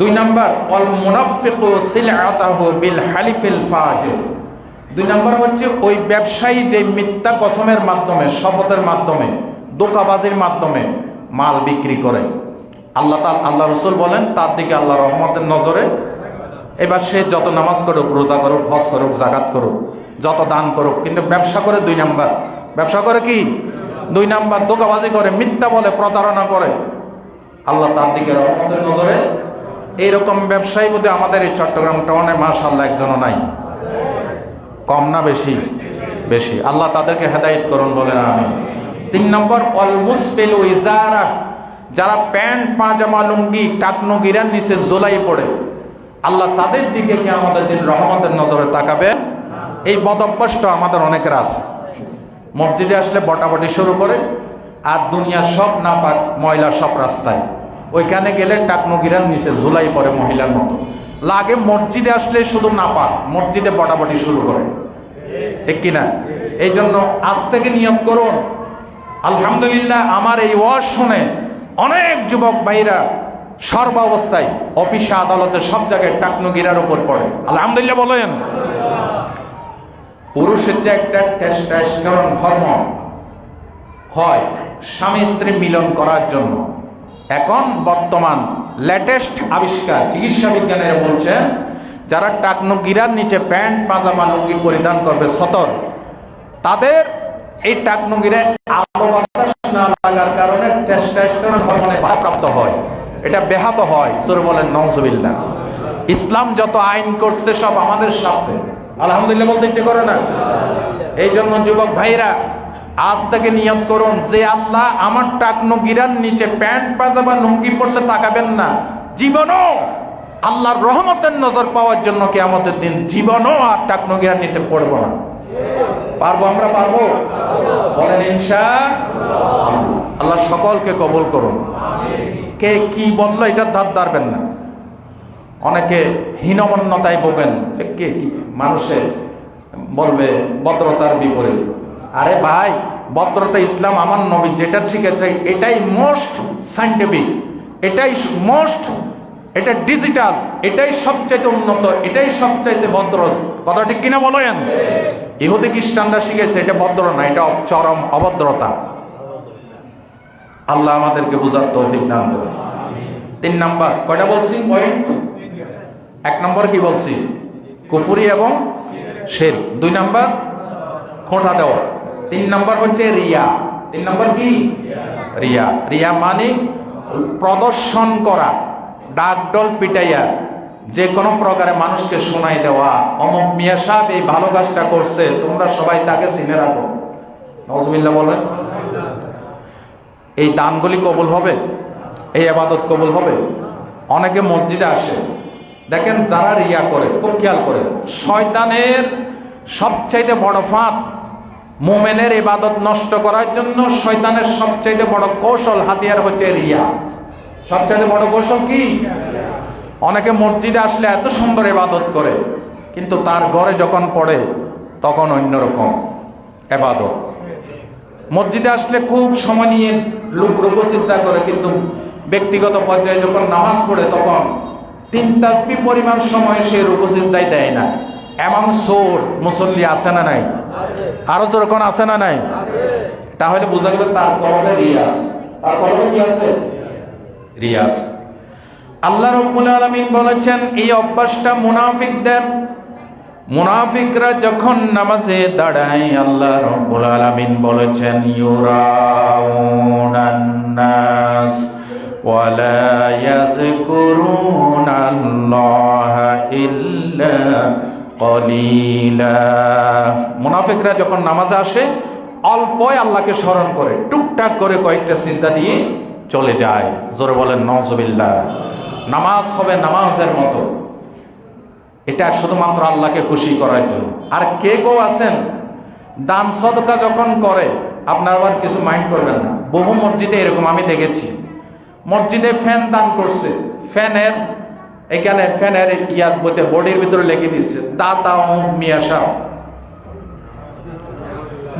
2 নাম্বার, ওয়াল মুনাফিকু সিলআতাহু বিল হালিফিল ফাজির। 2 নাম্বার হচ্ছে ওই ব্যবসায়ী যে মিথ্যা কসমের মাধ্যমে, শপথের মাধ্যমে, ধোঁকাবাজির মাধ্যমে মাল বিক্রি করে। আল্লাহ রাসূল বলেন তার দিকে আল্লাহ রহমতের নজরে, এবার সে যত নামাজ করুক, রোজা করুক, হজ করুক, যাকাত করুক, যত দান করুক, কিন্তু ব্যবসা করে 2 নাম্বার। ব্যবসা করে কি? 2 নাম্বার, ধোঁকাবাজি করে, মিথ্যা বলে, প্রতারণা করে, আল্লাহ তার দিকে রহমতের নজরে। এইরকম ব্যবসায়ী বোধ আমাদের এই চট্টগ্রাম টাউনে মাশাআল্লাহ একজনও নাই। কম না বেশি? বেশি। আল্লাহ তাদেরকে হেদায়েত করুন, বলেন আমিন। 3 নম্বর, অল মুসবিলু ইজারা, যারা প্যান্ট পাজামা লুঙ্গি টাকনো গিরার নিচে জোলাই পড়ে, আল্লাহ তাদের দিকে কি আমাদের দিন রহমতের নজরে তাকাবে? এই বদ অভ্যাসটা আমাদের অনেকের আছে। মসজিদে আসলে বটাবটি শুরু করে, আর দুনিয়ার সব নাপাক ময়লা সব রাস্তায়, ওইখানে গেলে টাকনো গিরার নিচে ঝুলাই পড়ে মহিলার মতো লাগে। মসজিদে আসলে শুধু নাপাক, মসজিদে বটাবটি শুরু করে, ঠিক কিনা? এই জন্য আজ থেকে নিয়ত করুন। আলহামদুলিল্লাহ, আমার এই ওয়াজ শুনে অনেক যুবক ভাইরা সর্বাবস্থায় অফিসে, আদালতে, সব জায়গায় টাকনো গিরার উপর পড়ে। আলহামদুলিল্লাহ বলেন। পুরুষের যে একটা টেস্টোস্টেরন হরমোন হয়, স্বামী স্ত্রী মিলন করার জন্য। এখন বর্তমান লেটেস্ট আবিষ্কার চিকিৎসা বিজ্ঞানীরা বলছেন, যারা টাকনু গিরার নিচে প্যান্ট পাজামা লুঙ্গি পরিধান করবে সতর, তাদের এই টাকনু গিরায় আলো বাতাস না লাগার কারণে টেস্টোস্টেরন হরমোনে বাধাপ্রাপ্ত হয়, এটা ব্যাহত হয়। জোরে বলেন নাউজুবিল্লাহ। ইসলাম যত আইন করছে সব আমাদের স্বার্থে, আলহামদুলিল্লাহ বলতে ইচ্ছে করে না? এই জন্য যুবক ভাইরা আজ থেকে নিয়ত করুন যে আল্লাহ আমার টাকনু গিরার নিচে প্যান্ট পাজামা লুঙ্গি পড়লে তাকাবেন না, জীবনও আল্লাহর রহমতের নজর পাওয়ার জন্য কিয়ামতের দিন জীবনও আর টাকনু গিরার নিচে পড়বো না। পারবো? আমরা পারবো? বলেন ইনশাআল্লাহ। আল্লাহ সকলকে কবুল করুন। কে কি বললো এটা ধার ধারবেন না। অনেকে হীনমন্যতায় বলবেন, কে কি মানুষে বলবে ভদ্রতার বিপরীত। আরে ভাই, ভদ্রতা ইসলাম আমার নবী যেটা শিখেছে এটাই মোস্ট সাইন্টিফিক, এটাই মোস্ট, এটা ডিজিটাল, এটাই সবচাইতে উন্নত, এটাই সবচাইতে ভদ্র। কথা ঠিক কিনা বলেন? ইহুদি খ্রিস্টানরা শিখেছে এটা ভদ্র না, এটা চরম অভদ্রতা। আল্লাহ আমাদেরকে বুঝার তৌফিক দান করুন। 3 নাম্বার কয়টা বলছি পয়েন্ট? 1 নম্বর কি বলছি? কুফরি এবং শিরক। 2 নাম্বার খোঁটা দেওয়া। 3 নাম্বার হচ্ছে রিয়া। 3 নাম্বার কি? রিয়া। রিয়া মানে প্রদর্শন করা, ডাকডোল পিটাইয়া যে কোনো প্রকারে মানুষকে শোনাই দেওয়া, অমুক মিয়া সাহেব এই ভালো কাজটা করছে, তোমরা সবাই তাকে চিনে রাখো। নাউজুবিল্লাহ বলেন। এই দানগুলি কবুল হবে? এই ইবাদত কবুল হবে? অনেকে মসজিদে আসে, দেখেন যারা রিয়া করে, খুব খেয়াল করে, শয়তানের সবচাইতে বড় ফাঁদ, মুমিনের ইবাদত নষ্ট করার জন্য শয়তানের সবচাইতে বড় কৌশল, হাতিয়ার হচ্ছে রিয়া। সবচাইতে বড় কৌশল কি? অনেকে মসজিদে আসলে এত সুন্দর ইবাদত করে, কিন্তু তার ঘরে যখন পড়ে তখন অন্যরকম ইবাদত। মসজিদে আসলে খুব সময় নিয়ে লোক রুকু সিজদা করে, কিন্তু ব্যক্তিগত পর্যায়ে যখন নামাজ পড়ে তখন 3 তাসবিহ পরিমাণ সময় সে রুকু সিজদাই দেয় না। এমন সোর মুসল্লি আছে না নাই? আরো যখন আছে না নাই? তাহলে বোঝা গেল তার কলবে রিয়াজ। তার কলবে কি আছে? রিয়াজ। আল্লাহ রাব্বুল আলামিন বলেছেন এই অভ্যাসটা মুনাফিকদের। মুনাফিকরা যখন নামাজে দাঁড়ায়, আল্লাহ রাব্বুল আলামিন বলেছেন ইউরাউনান নাস ওয়ালা ইয়াযকুরুনাল্লাহা ইল্লা কলিলা। মুনাফিকরা যখন নামাজে আসে অল্পই আল্লাহকে স্মরণ করে, টুকটাক করে কয়েকটা সিজদা দিয়ে চলে যায়। জোরে বলেন নাউজুবিল্লাহ। নামাজ হবে নামাজের মতো, এটা শুধুমাত্র আল্লাহকে খুশি করার জন্য। আর কে কেউ আছেন দান সদকা যখন করে, আপনার আবার কিছু মাইন্ড করবেন না। বহু মসজিদে এরকম আমি দেখেছি, মসজিদে ফ্যান দান করছে, ফ্যানের এখানে ফ্যানের ইয়ার বইতে বডির ভিতরে লেগে দিচ্ছে দাতা অমুক মিয়া সাহেব।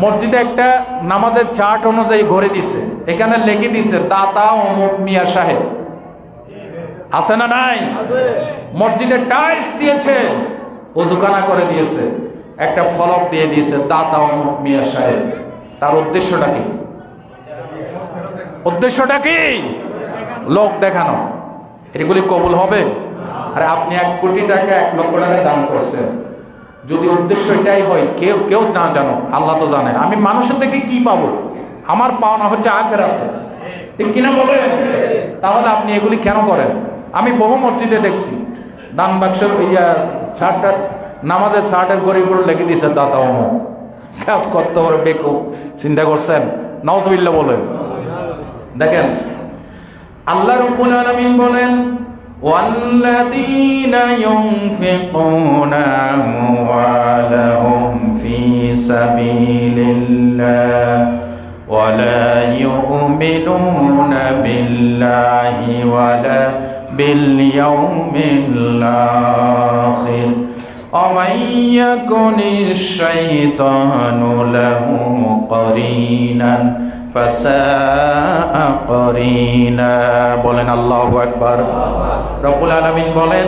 মসজিদে একটা নামাজের চার্ট অনুযায়ী ঘরে দিছে, এখানে লেগে দিছে দাতা অমুক মিয়া সাহেব। আছে না নাই? মসজিদে টাইলস দিয়েছে, ওযুখানা করে দিয়েছে, একটা ফলক দিয়ে দিয়েছে দাতা অমুক মিয়া সাহেব। তার উদ্দেশ্যটা কি? উদ্দেশ্যটা কি? লোক দেখানো। এগুলি কবুল হবে? আরে আপনি 1 কোটি টাকা 1 লক্ষ টাকা দান করছেন, যদি উদ্দেশ্য এটাই হয়, কেউ না জানো, আল্লাহ তো জানে আমি মানুষের থেকে কি পাবো, আমার পাওনা হচ্ছে আখিরাতে, ঠিক কিনা বলেন? তাহলে আপনি এগুলি কেন করেন? আমি বহু মসজিদে দেখছি দান বাক্সের ছাড়টা, নামাজের ছাড়ের গরিব লেগে দিয়েছে দাতা অমুক। কত বড় বেকুব, চিন্তা করছেন? নাউজুবিল্লাহ বলেন। দেখেন আল্লাহ রাব্বুল আলামিন বলেন ওয়াল্লাযীনা ইউনফিকুনা আমওয়ালাহুম ফি সাবিলিল্লাহ ওয়ালা ইউমিনুনা বিল্লাহি ওয়ালা বিল ইয়াউমিল আখির ومن يكن الشيطان له قرينا فساء قرينا। বলেন আল্লাহু আকবার। রব্বুল আলামিন বলেন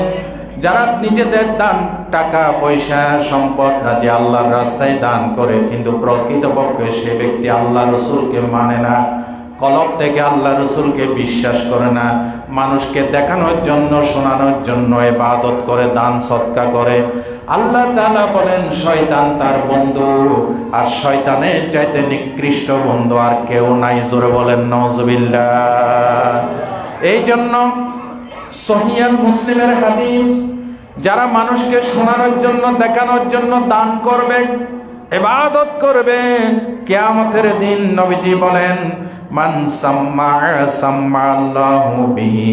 যারা নিজেদের দান, টাকা পয়সা, সম্পদ রাজি আল্লাহর রাস্তায় দান করে, কিন্তু প্রকৃতপক্ষে সে ব্যক্তি আল্লাহ রাসূলকে মানে না, কলব থেকে আল্লাহ রসুলকে বিশ্বাস করে না, মানুষকে দেখানোর জন্য শোনানোর জন্য ইবাদত করে, দান সদকা করে। আল্লাহ তাআলা বলেন শয়তান তার বন্ধু, আর শয়তানের চাইতে নিকৃষ্ট বন্ধু আর কেউ নাই। জোরে বলেন নাউজুবিল্লাহ। এই জন্য সহিহ মুসলিমের হাদিস, যারা মানুষকে শোনানোর জন্য দেখানোর জন্য দান করবে, ইবাদত করবে, কিয়ামতের দিন নবীজি বলেন মান সাম্মা সাম্মা আল্লাহু বিহি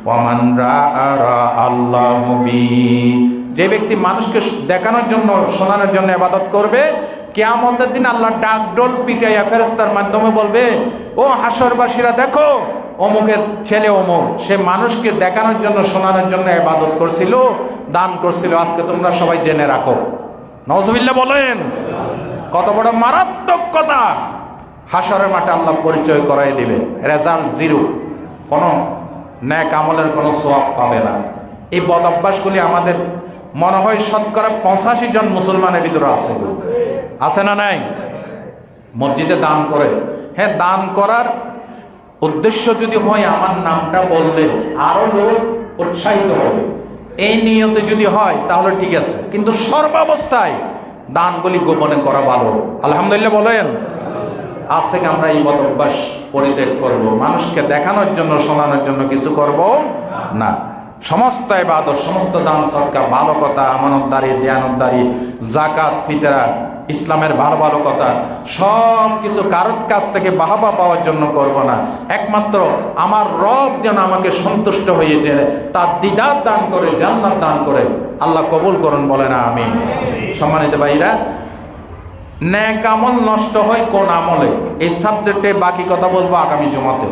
ওয়া মান রাআ রা আল্লাহু বিহি। যে ব্যক্তি মানুষকে দেখানোর জন্য শোনানোর জন্য ইবাদত করবে, কিয়ামতের দিন আল্লাহ ডাক ডোল পিটাইয়া ফেরেশতার মাধ্যমে বলবে, ও হাসরবাসীরা দেখো অমুকের ছেলে অমুক, সে মানুষকে দেখানোর জন্য শোনানোর জন্য ইবাদত করছিল, দান করছিল, আজকে তোমরা সবাই জেনে রাখো। নাউজুবিল্লাহ বলেন। কত বড় মারাত্মক কথা। হাসরের মাঠে আল্লাহ পরিচয় করাই দিবে, রেজাল্ট জিরো, কোনো নেক আমলের কোনো সওয়াব পাবে না। এই বদ অভ্যাসগুলি আমাদের মনে হয় শতকরা 85 জন মুসলমানের ভিতরে আছে। আছে না নাই? মসজিদে দান করে, হ্যাঁ দান করার উদ্দেশ্য যদি হয় আমার নামটা বললে আরো লোক উৎসাহিত হবে, এই নিয়তে যদি হয় তাহলে ঠিক আছে, কিন্তু সর্বাবস্থায় দানগুলি গোপনে করা ভালো। আলহামদুলিল্লাহ বলেন। আজ থেকে আমরা এই বদ অভ্যাস পরিত্যাগ করব, মানুষকে দেখানোর জন্য শোনানোর জন্য কিছু করব না। সমস্ত ইবাদত, সমস্ত দান সদকা, ভালো কথা, আমানতদারি, দিয়ানতদারি, যাকাত, ফিতরা, ইসলামের ভালো ভালো কথা, সব কিছু কারোর কাছ থেকে বাহবা পাওয়ার জন্য করব না। একমাত্র আমার রব যেন আমাকে সন্তুষ্ট হয়ে যে তার দিদার দান করে, জান্নাত দান করে আল্লাহ কবুল করুন, বলে না আমিন। সম্মানিত ভাইরা, নেক আমল নষ্ট হয় কোন আমলে, এই সাবজেক্টে বাকি কথা বলবো আগামী জুমাতে।